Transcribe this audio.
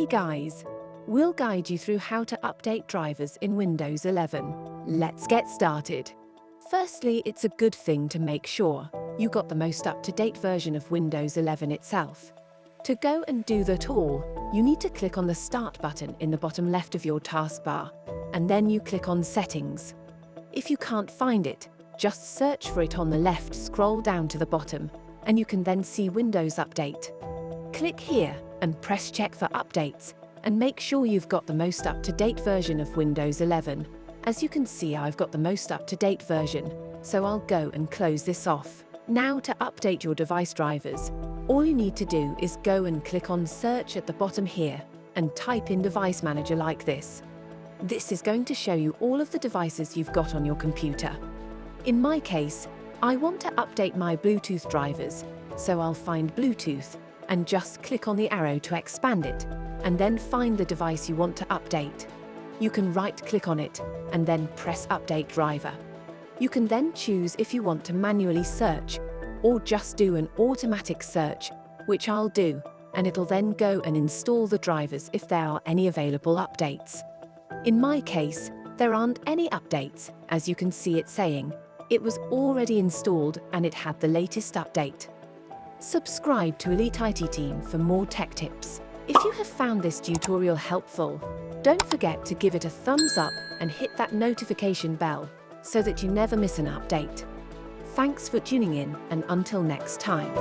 Hey guys! We'll guide you through how to update drivers in Windows 11. Let's get started. Firstly, it's a good thing to make sure you got the most up-to-date version of Windows 11 itself. To go and do that all, you need to click on the Start button in the bottom left of your taskbar, and then you click on Settings. If you can't find it, just search for it on the left, scroll down to the bottom, and you can then see Windows Update. Click here and press Check for updates, and make sure you've got the most up-to-date version of Windows 11. As you can see, I've got the most up-to-date version, so I'll go and close this off. Now, to update your device drivers, all you need to do is go and click on Search at the bottom here, and type in Device Manager like this. This is going to show you all of the devices you've got on your computer. In my case, I want to update my Bluetooth drivers, so I'll find Bluetooth, and just click on the arrow to expand it, and then find the device you want to update. You can right-click on it, and then press Update Driver. You can then choose if you want to manually search, or just do an automatic search, which I'll do, and it'll then go and install the drivers if there are any available updates. In my case, there aren't any updates, as you can see it saying it was already installed and it had the latest update. Subscribe to Elite IT Team for more tech tips. If you have found this tutorial helpful, don't forget to give it a thumbs up and hit that notification bell so that you never miss an update. Thanks for tuning in, and until next time.